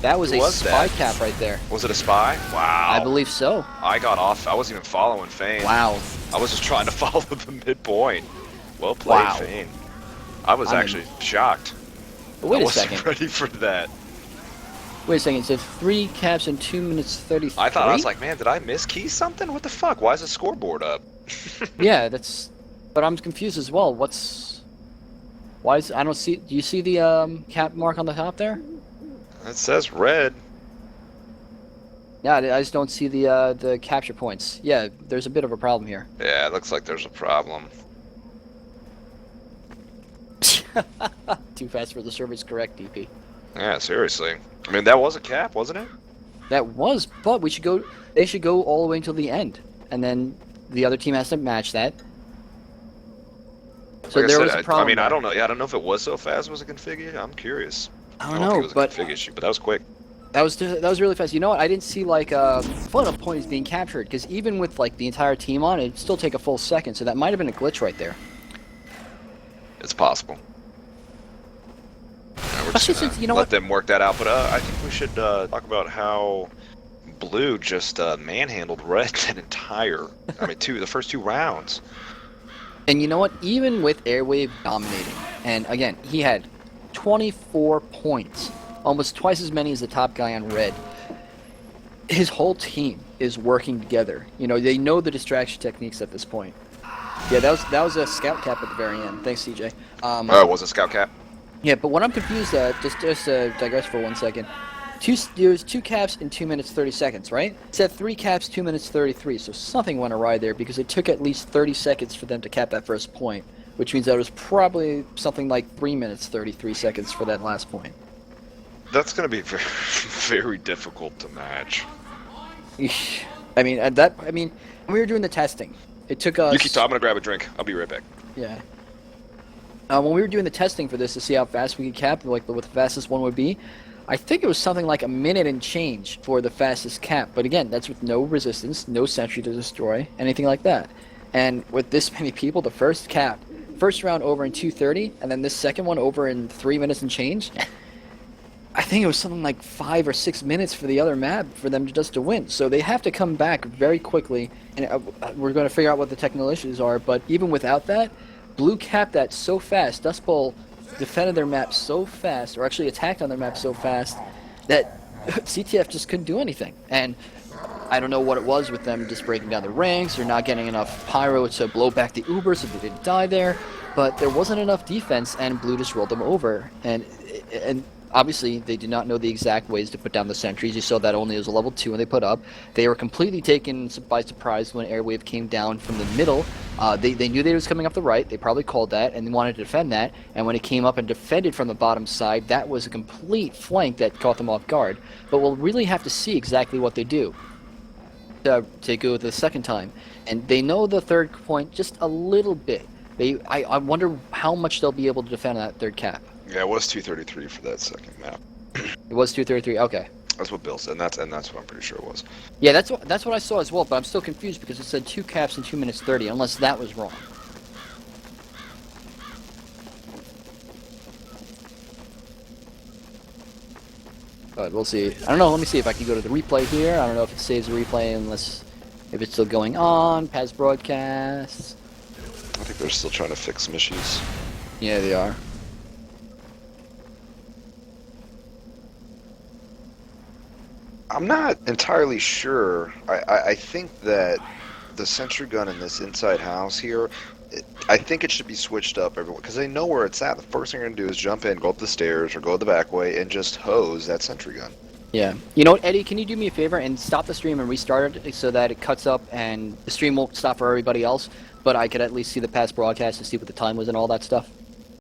That was Who a was spy that? cap right there. Was it a spy? Wow. I believe so. I got off. I wasn't even following Fane. Wow. I was just trying to follow the midpoint. Well played, Wow. Fane. I was actually shocked. But wait I a wasn't second. ready for that. Wait a second. It said 3 caps in 2 minutes 33. I thought, I was like, man, did I miskey something? What the fuck? Why is the scoreboard up? Yeah, that's. But I'm confused as well. Why is I don't see? Do you see the cap mark on the top there? It says red. Yeah, I just don't see the capture points. Yeah, there's a bit of a problem here. Yeah, it looks like there's a problem. Too fast for the service, correct, DP. Yeah, seriously. I mean, that was a cap, wasn't it? That was, but we should go. They should go all the way until the end, and then the other team has to match that. So Like there I was said, a problem. I mean, I there. don't know. Yeah, I don't know if it was so fast. Was it config? I'm curious. I don't think know, it was but a config issue, but that was quick. that was really fast. You know what? I didn't see like full enough points being captured because even with like the entire team on, it'd still take a full second. So that might have been a glitch right there. It's possible. Yeah, we're Especially just gonna since, you know let what? them work that out. But I think we should talk about how Blue just manhandled Red that entire. I mean, the first 2 rounds. And you know what? Even with Airwave dominating, and again, he had 24 points, almost twice as many as the top guy on red. His whole team is working together. You know, they know the distraction techniques at this point. Yeah, that was a scout cap at the very end. Thanks, CJ. Oh, it was a scout cap. Yeah, but what I'm confused at, just digress for 1 second. There's 2 caps in 2 minutes 30 seconds, right? It said 3 caps, 2 minutes 33. So something went awry there because it took at least 30 seconds for them to cap that first point, which means that it was probably something like 3 minutes 33 seconds for that last point. That's going to be very, very difficult to match. I mean, when we were doing the testing, it took us. You keep talking. I'm going to grab a drink. I'll be right back. Yeah. When we were doing the testing for this to see how fast we could cap, like what the fastest one would be, I think it was something like a minute and change for the fastest cap. But again, that's with no resistance, no sentry to destroy, anything like that. And with this many people, the first round over in 2:30, and then this second one over in 3 minutes and change. I think it was something like 5 or 6 minutes for the other map for them just to win. So they have to come back very quickly, and we're going to figure out what the technical issues are. But even without that, Blue capped that so fast. Dustbowl defended their map so fast, or actually attacked on their map so fast, that CTF just couldn't do anything. And I don't know what it was with them just breaking down the ranks or not getting enough pyro to blow back the Uber so they didn't die there, but there wasn't enough defense, and Blue just rolled them over. And obviously, they did not know the exact ways to put down the sentries. You saw that only as a level 2 when they put up. They were completely taken by surprise when Airwave came down from the middle. They knew that it was coming up the right. They probably called that, and they wanted to defend that. And when it came up and defended from the bottom side, that was a complete flank that caught them off guard. But we'll really have to see exactly what they do to go the second time. And they know the third point just a little bit. I wonder how much they'll be able to defend that third cap. Yeah, it was 233 for that second map. It was 233. Okay. That's what Bill said, and that's what I'm pretty sure it was. Yeah, that's what I saw as well. But I'm still confused because it said 2 caps in 2 minutes 30. Unless that was wrong. But we'll see. I don't know. Let me see if I can go to the replay here. I don't know if it saves the replay if it's still going on. Past broadcasts. I think they're still trying to fix some issues. Yeah, they are. I'm not entirely sure. I think that the sentry gun in this inside house here, I think it should be switched up everyone because they know where it's at. The first thing they're gonna do is jump in, go up the stairs, or go the back way, and just hose that sentry gun. Yeah. You know what, Eddie? Can you do me a favor and stop the stream and restart it so that it cuts up and the stream won't stop for everybody else, but I could at least see the past broadcast and see what the time was and all that stuff?